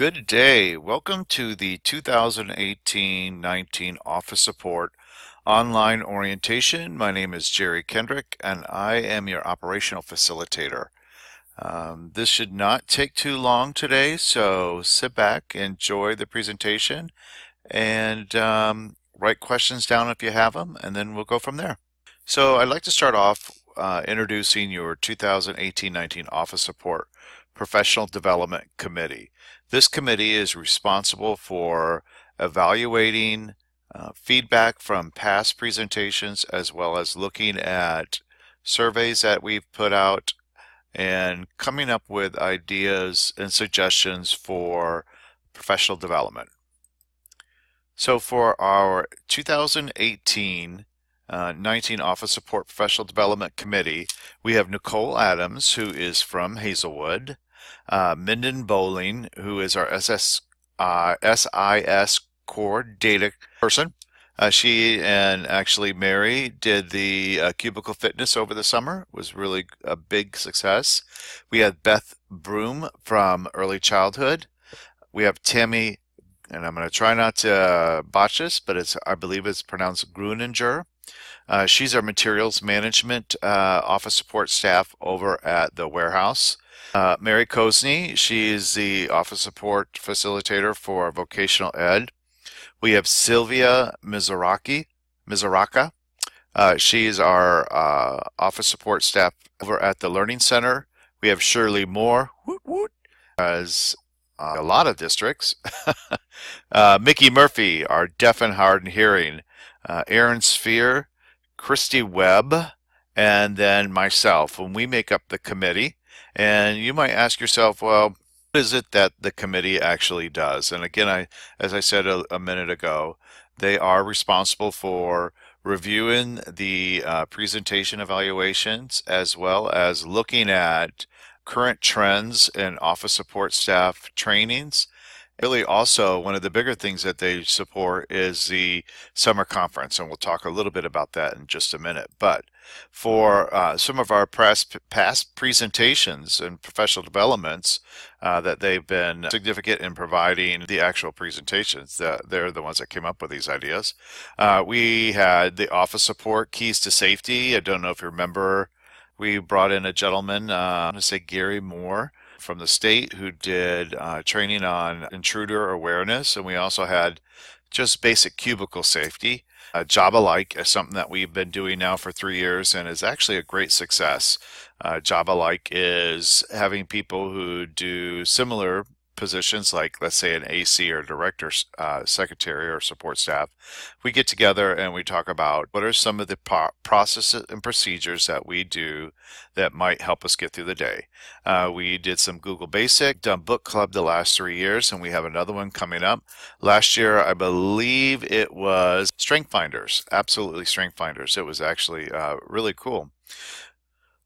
Good day. Welcome to the 2018-19 Office Support Online Orientation. My name is Jerry Kendrick, and I am your operational facilitator. This should not take too long today, so sit back, enjoy the presentation, and write questions down if you have them, and then we'll go from there. So I'd like to start off introducing your 2018-19 Office Support Professional Development Committee. This committee is responsible for evaluating feedback from past presentations, as well as looking at surveys that we've put out and coming up with ideas and suggestions for professional development. So for our 2018 19 Office Support Professional Development Committee, we have Nicole Adams, who is from Hazelwood, Minden Bowling, who is our SIS core data person. She and actually Mary did the Cubicle Fitness over the summer. It was really a big success. We had Beth Broom from Early Childhood. We have Tammy, and I'm going to try not to botch this, but I believe it's pronounced Gruninger. She's our materials management office support staff over at the warehouse. Mary Kosney, she's the office support facilitator for vocational ed. We have Sylvia Mizuraka. She's our office support staff over at the Learning Center. We have Shirley Moore, as a lot of districts. Mickey Murphy, our deaf and hard of hearing. Aaron Sphere, Christy Webb, and then myself when we make up the committee. And you might ask yourself, well, what is it that the committee actually does? And again, as I said a minute ago, they are responsible for reviewing the presentation evaluations, as well as looking at current trends in office support staff trainings. Really also, one of the bigger things that they support is the summer conference, and we'll talk a little bit about that in just a minute. But for some of our past presentations and professional developments that they've been significant in providing the actual presentations, they're the ones that came up with these ideas. We had the office support keys to safety. I don't know if you remember, we brought in a gentleman, I'm going to say Gary Moore, from the state, who did training on intruder awareness, and we also had just basic cubicle safety. Java-like is something that we've been doing now for 3 years and is actually a great success. Java-like is having people who do similar positions, like let's say an AC or director, secretary or support staff. We get together and we talk about what are some of the processes and procedures that we do that might help us get through the day. We did some Google Basic, done book club the last 3 years, and we have another one coming up. Last year, I believe it was Strength Finders. Absolutely, Strength Finders. It was actually really cool.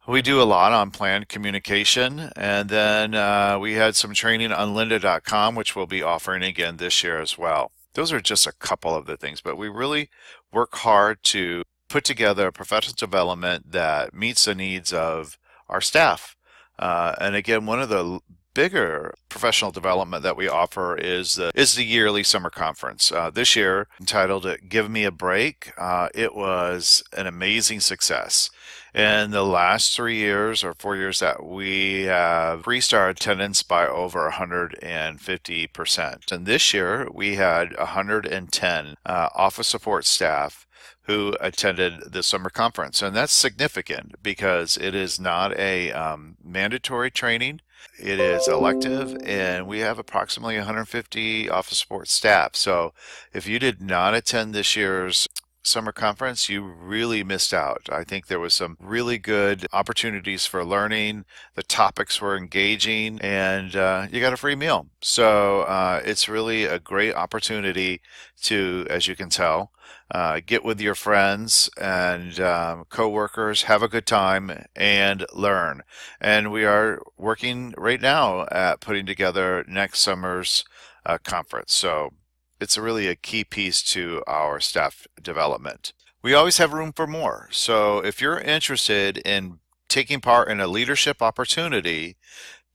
We do a lot on planned communication, and then we had some training on lynda.com, which we'll be offering again this year as well. Those are just a couple of the things, but we really work hard to put together a professional development that meets the needs of our staff. And again, one of the bigger professional development that we offer is the yearly summer conference. This year, entitled Give Me a Break, it was an amazing success. In the last 3 years or 4 years that we have increased our attendance by over 150%. And this year we had 110 office support staff who attended the summer conference. And that's significant because it is not a mandatory training. It is elective, and we have approximately 150 office support staff. So if you did not attend this year's summer conference, you really missed out. I think there was some really good opportunities for learning. The topics were engaging, and you got a free meal. So it's really a great opportunity to, as you can tell, get with your friends and co-workers, have a good time, and learn. And we are working right now at putting together next summer's conference. So it's really a key piece to our staff development. We always have room for more. So if you're interested in taking part in a leadership opportunity,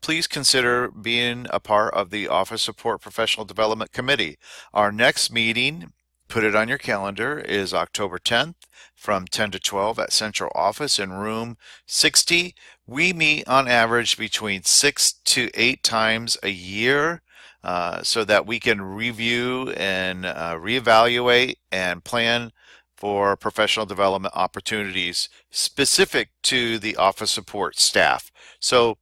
please consider being a part of the Office Support Professional Development Committee. Our next meeting, put it on your calendar, is October 10th from 10 to 12 at Central Office in room 60. We meet on average between 6 to 8 times a year so that we can review and reevaluate and plan for professional development opportunities specific to the office support staff. So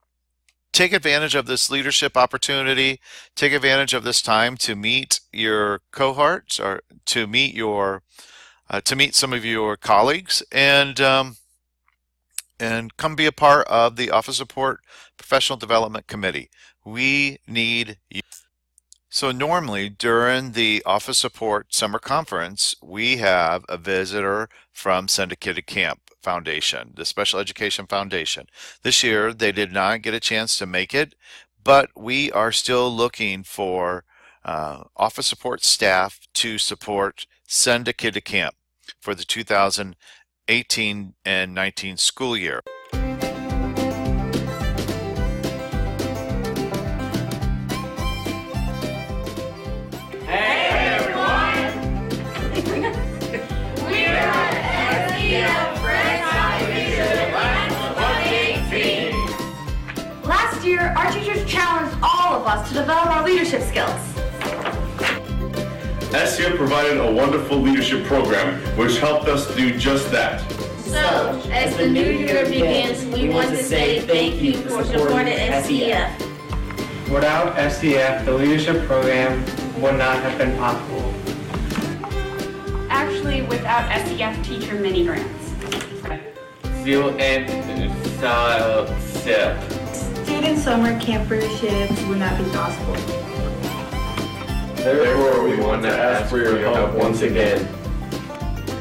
take advantage of this leadership opportunity. Take advantage of this time to meet your cohorts or to meet some of your colleagues and come be a part of the Office Support Professional Development Committee. We need you. So normally during the Office Support Summer Conference, we have a visitor from Send a Kid to Camp Foundation, the Special Education Foundation. This year they did not get a chance to make it, but we are still looking for office support staff to support Send a Kid to Camp for the 2018 and 19 school year. Last year, our teachers challenged all of us to develop our leadership skills. SCF provided a wonderful leadership program which helped us do just that. So, as the new year begins, we want to say thank you for supporting SCF. Without SCF, the leadership program would not have been possible. Actually, without SCF teacher mini grants. Zero and SIP. Student summer camperships would not be possible. Therefore, we want to ask for your help once again.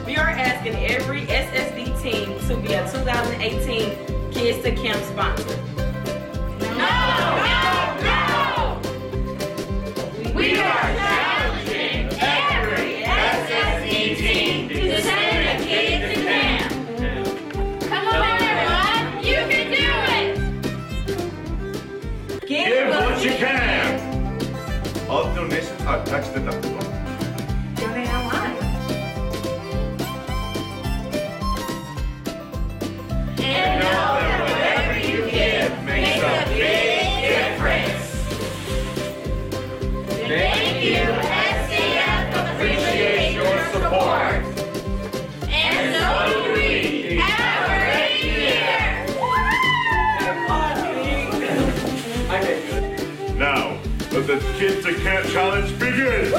We are asking every SSD team to be a 2018 Kids to Camp sponsor. No! We are challenging every SSD team to send a kid to camp. Come on, everyone! You can do it! Give what you can! All donations are tax deductible. Donate online. And know that whatever you give makes a big difference. Thank you, SCF appreciates your support. And so do we, every year. Now, let the Kids to Camp Challenge begin!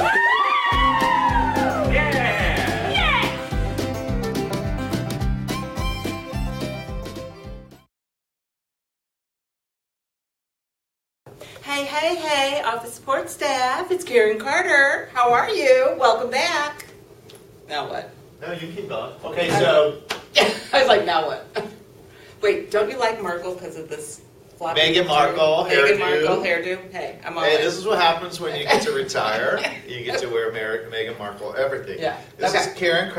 Hey, office support staff, it's Karen Carter. How are you? Welcome back. Now what? No, you keep going. Okay, so I was like, now what? Wait, don't you like Markle because of this floppy? Meghan Markle Meghan hairdo. Markle hairdo. Hey, I'm all hey, right. this is what happens when you get to retire. You get to wear Meghan Markle everything. Yeah. This Okay. is Karen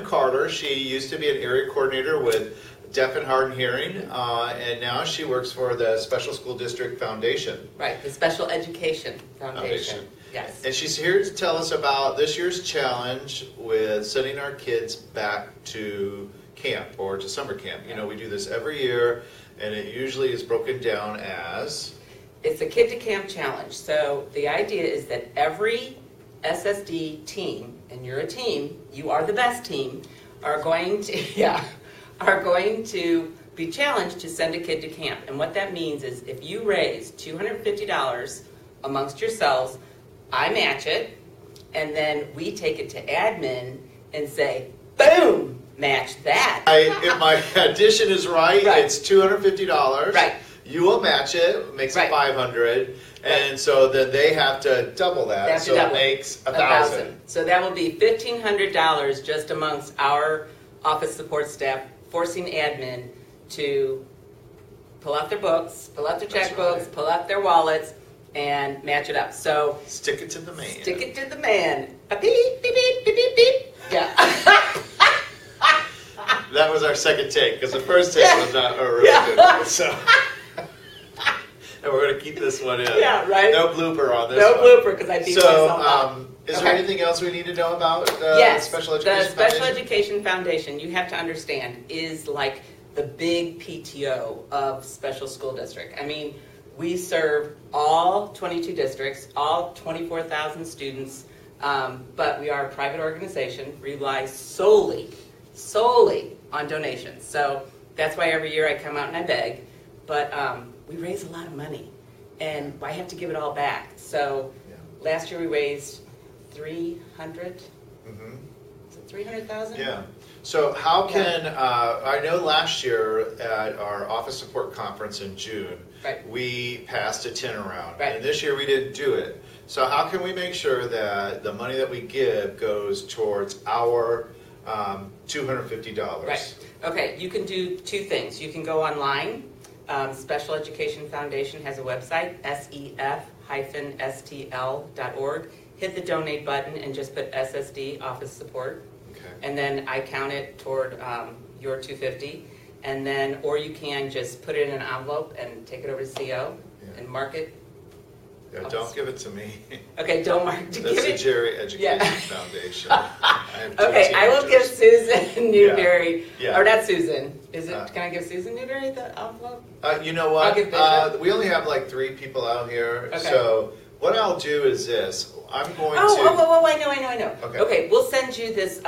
Carter. She used to be an area coordinator with Deaf and Hard of Hearing, and now she works for the Special School District Foundation. Right, the Special Education Foundation. Yes. And she's here to tell us about this year's challenge with sending our kids back to camp or to summer camp. You know, we do this every year, and it usually is broken down as... It's a Kid to Camp challenge. So the idea is that every SSD team, and you're a team, you are the best team, are going to, are going to be challenged to send a kid to camp. And what that means is if you raise $250 amongst yourselves, I match it, and then we take it to admin and say, boom, match that. If my addition is right, it's $250. Right. You will match it, makes Right. it $500, and so then they have to double that, They have to so double it makes $1,000. So that will be $1,500 just amongst our office support staff, forcing admin to pull out their books, pull out their That's checkbooks, right. pull out their wallets, and match it up. So Stick it to the man. stick it to the man. A beep, beep, beep, beep, beep, beep. Yeah. That was our second take, because the first take was not a really good one. So. And we're going to keep this one in. Yeah, right. No blooper on this No one. blooper, because I beat myself up. Is there anything else we need to know about Yes, Special Education the Special Foundation? Education Foundation, you have to understand, is like the big PTO of Special School District. I mean, we serve all 22 districts, all 24,000 students, but we are a private organization, rely solely on donations. So that's why every year I come out and I beg, but we raise a lot of money, and I have to give it all back. So last year we raised 300. Is it 300,000? Yeah. So how can, I know last year at our office support conference in June, we passed a tin around. And this year we didn't do it. So how can we make sure that the money that we give goes towards our $250? Right. Okay, you can do two things. You can go online. Special Education Foundation has a website, sef-stl.org. Hit the donate button and just put SSD, office support. Okay. And then I count it toward your $250. And then, or you can just put it in an envelope and take it over to CO and mark it. Yeah, don't give it to me. Okay, don't mark. That's the Jerry Education Foundation. Okay, I will give Susan Newberry, or not Susan. Is it? Can I give Susan Newberry the envelope? You know what? I'll give Bishop. We only have like 3 people out here, Okay. so what I'll do is this. I'm going to. I know. Okay. Okay, we'll send you this.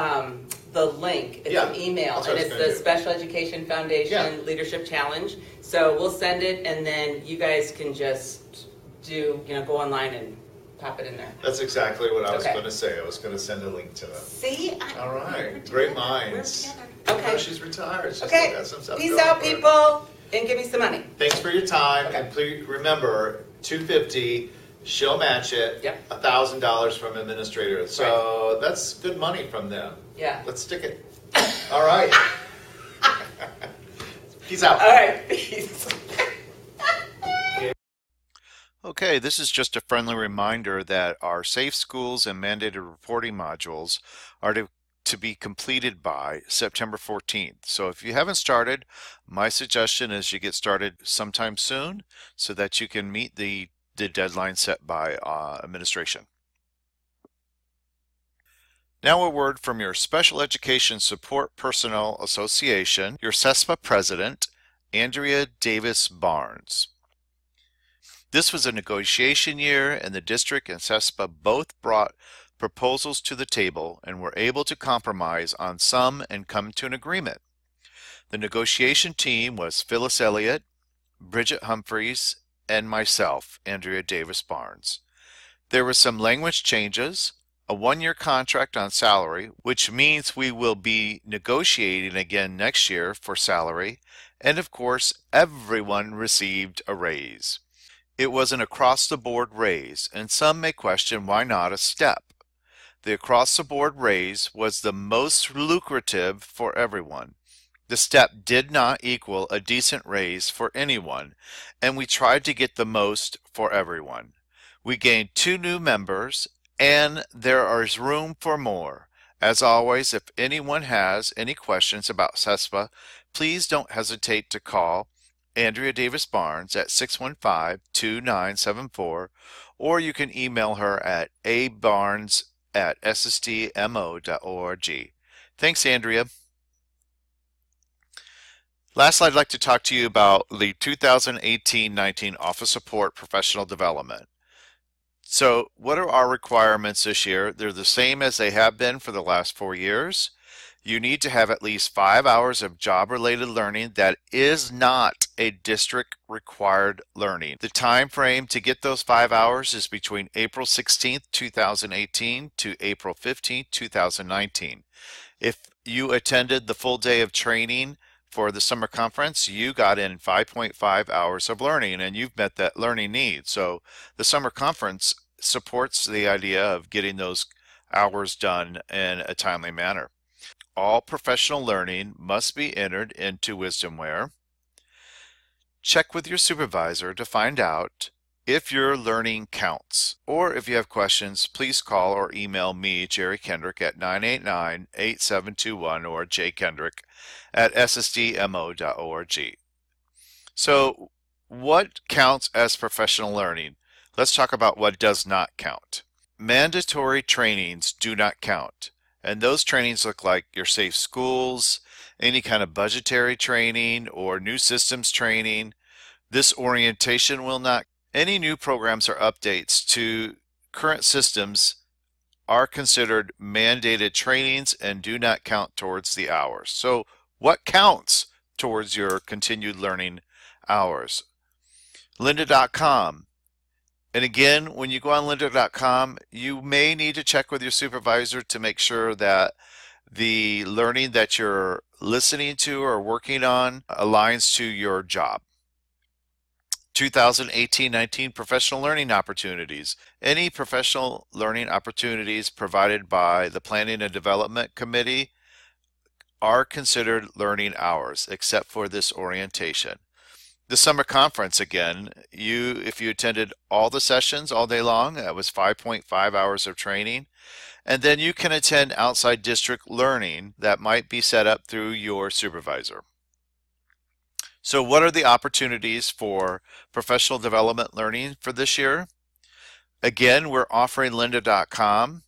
The link. It's an email, and it's the Special Education Foundation Leadership Challenge. So we'll send it, and then you guys can just go online and pop it in there. That's exactly what I was going to say. I was going to send a link to them. See? All right. Great minds. We're together. Okay. She's retired. She's Okay. got some stuff Peace going out, for her. people, and give me some money. Thanks for your time, and please remember, $250. She'll match it. Yep. $1,000 from administrator. So that's good money from them. Yeah. Let's stick it. All right. Peace out. All right. Peace. Okay, this is just a friendly reminder that our Safe Schools and Mandated Reporting modules are to be completed by September 14th. So if you haven't started, my suggestion is you get started sometime soon so that you can meet the deadline set by administration. Now a word from your Special Education Support Personnel Association, your CESPA President, Andrea Davis Barnes. This was a negotiation year, and the district and CESPA both brought proposals to the table and were able to compromise on some and come to an agreement. The negotiation team was Phyllis Elliott, Bridget Humphreys, and myself, Andrea Davis Barnes. There were some language changes, a 1-year contract on salary, which means we will be negotiating again next year for salary, and of course, everyone received a raise. It was an across-the-board raise, and some may question why not a step. The across-the-board raise was the most lucrative for everyone. The step did not equal a decent raise for anyone, and we tried to get the most for everyone. We gained 2 new members, and there is room for more. As always, if anyone has any questions about CESPA, please don't hesitate to call Andrea Davis Barnes at 615-2974, or you can email her at abarnes@ssdmo.org. Thanks, Andrea. Last, I'd like to talk to you about the 2018-19 Office Support Professional Development. So, what are our requirements this year? They're the same as they have been for the last 4 years. You need to have at least 5 hours of job-related learning that is not a district-required learning. The time frame to get those 5 hours is between April 16th, 2018 to April 15th, 2019. If you attended the full day of training for the summer conference, you got in 5.5 hours of learning, and you've met that learning need. So the summer conference supports the idea of getting those hours done in a timely manner. All professional learning must be entered into WisdomWare. Check with your supervisor to find out if your learning counts. Or if you have questions, please call or email me, Jerry Kendrick, at 989-8721 or jkendrick@ssdmo.org. So what counts as professional learning? Let's talk about what does not count. Mandatory trainings do not count. And those trainings look like your safe schools, any kind of budgetary training or new systems training. This orientation will not. Any new programs or updates to current systems are considered mandated trainings and do not count towards the hours. So what counts towards your continued learning hours? Lynda.com. And again, when you go on lynda.com, you may need to check with your supervisor to make sure that the learning that you're listening to or working on aligns to your job. 2018-19 professional learning opportunities. Any professional learning opportunities provided by the Planning and Development Committee are considered learning hours, except for this orientation. The summer conference, again, if you attended all the sessions all day long, that was 5.5 hours of training. And then you can attend outside district learning that might be set up through your supervisor. So what are the opportunities for professional development learning for this year? Again, we're offering lynda.com.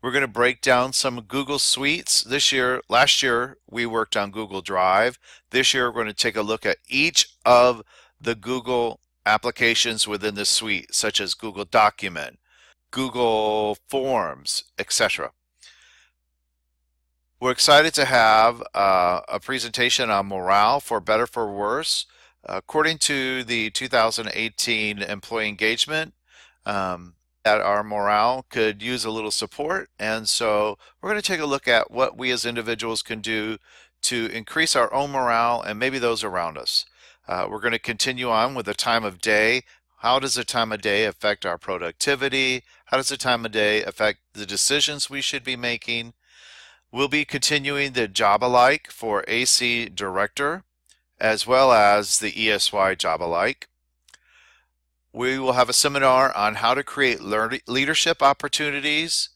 We're going to break down some Google Suites this year. Last year, we worked on Google Drive. This year, we're going to take a look at each of the Google applications within the suite, such as Google Document, Google Forms, etc. We're excited to have a presentation on morale, for better, for worse. According to the 2018 employee engagement, that our morale could use a little support, and so we're going to take a look at what we as individuals can do to increase our own morale and maybe those around us. We're going to continue on with the time of day. How does the time of day affect our productivity? How does the time of day affect the decisions we should be making? We'll be continuing the job alike for AC Director, as well as the ESY job alike. We will have a seminar on how to create leadership opportunities.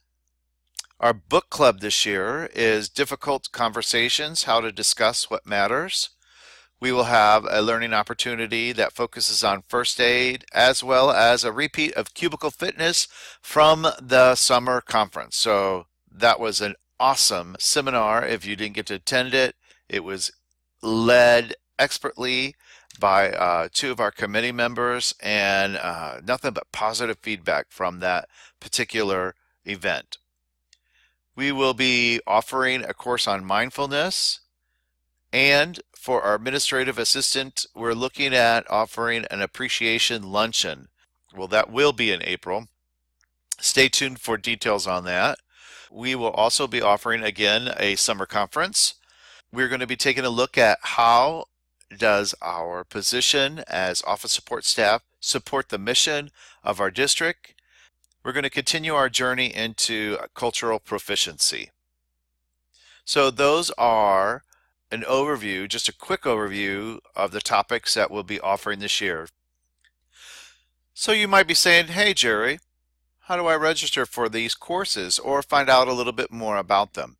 Our book club this year is Difficult Conversations, How to Discuss What Matters. We will have a learning opportunity that focuses on first aid, as well as a repeat of Cubicle Fitness from the summer conference. So that was an awesome seminar. If you didn't get to attend it, it was led expertly by two of our committee members, and nothing but positive feedback from that particular event. We will be offering a course on mindfulness, and for our administrative assistant, we're looking at offering an appreciation luncheon. Well, that will be in April. Stay tuned for details on that. We will also be offering, again, a summer conference. We're going to be taking a look at how does our position as office support staff support the mission of our district. We're going to continue our journey into cultural proficiency. So those are an overview, just a quick overview of the topics that we'll be offering this year. So you might be saying, hey Jerry, how do I register for these courses or find out a little bit more about them?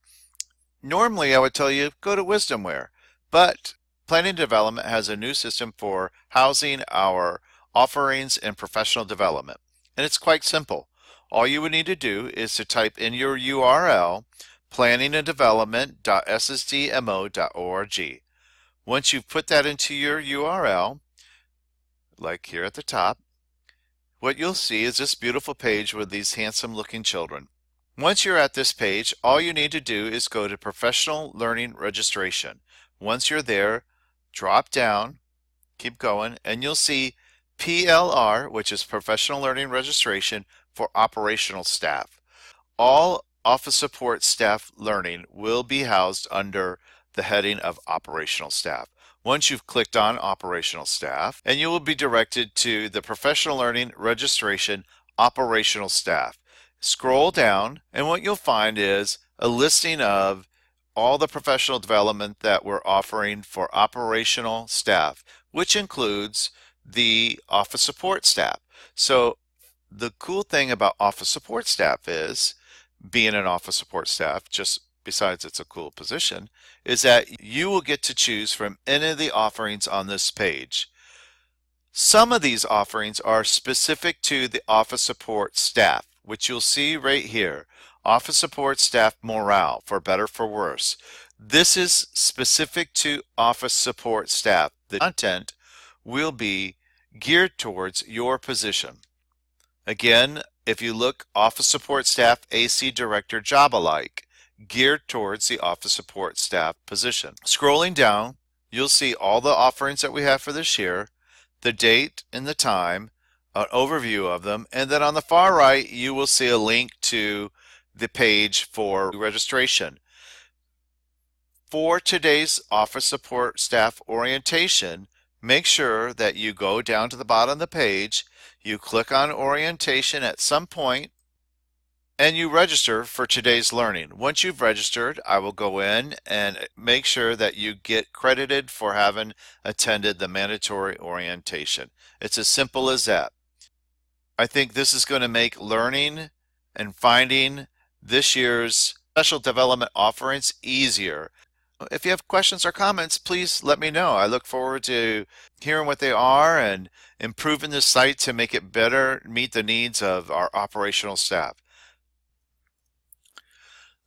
Normally I would tell you go to Wisdomware, but Planning and Development has a new system for housing our offerings in professional development. And it's quite simple. All you would need to do is to type in your URL, planninganddevelopment.ssdmo.org. Once you've put that into your URL, like here at the top, what you'll see is this beautiful page with these handsome looking children. Once you're at this page, all you need to do is go to Professional Learning Registration. Once you're there, drop down, keep going, and you'll see PLR, which is Professional Learning Registration for operational staff. All office support staff learning will be housed under the heading of operational staff. Once you've clicked on operational staff, and you will be directed to the Professional Learning Registration operational staff. Scroll down, and what you'll find is a listing of all the professional development that we're offering for operational staff, which includes the office support staff. So the cool thing about office support staff is, being an office support staff, just besides it's a cool position, is that you will get to choose from any of the offerings on this page. Some of these offerings are specific to the office support staff, which you'll see right here. Office support staff morale, for better for worse. This is specific to office support staff. The content will be geared towards your position. Again, if you look, office support staff, AC director, job alike, geared towards the office support staff position. Scrolling down, you'll see all the offerings that we have for this year, the date and the time, an overview of them, and then on the far right you will see a link to the page for registration. For today's office support staff orientation, make sure that you go down to the bottom of the page, you click on orientation at some point, and you register for today's learning. Once you've registered, I will go in and make sure that you get credited for having attended the mandatory orientation. It's as simple as that. I think this is going to make learning and finding this year's special development offerings easier. If you have questions or comments, please let me know. I look forward to hearing what they are and improving the site to make it better, meet the needs of our operational staff.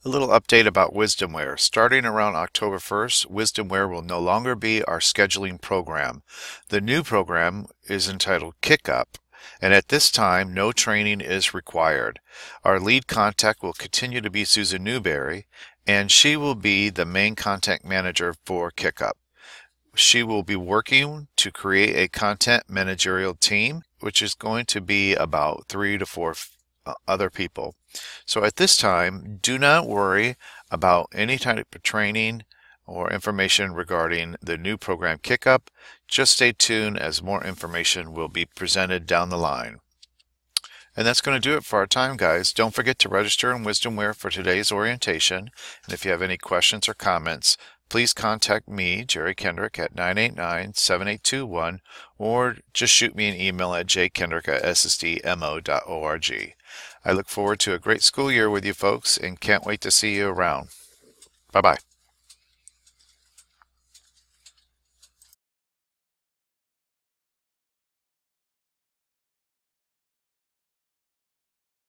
A little update about WisdomWare. Starting around October 1st, WisdomWare will no longer be our scheduling program. The new program is entitled KickUp, and at this time, no training is required. Our lead contact will continue to be Susan Newberry, and she will be the main content manager for KickUp. She will be working to create a content managerial team, which is going to be about 3 to 4 other people. So at this time, do not worry about any type of training or information regarding the new program KickUp. Just stay tuned as more information will be presented down the line. And that's going to do it for our time, guys. Don't forget to register in WisdomWare for today's orientation. And if you have any questions or comments, please contact me, Jerry Kendrick, at 989-7821, or just shoot me an email at jkendrick@ssdmo.org. I look forward to a great school year with you folks and can't wait to see you around. Bye-bye.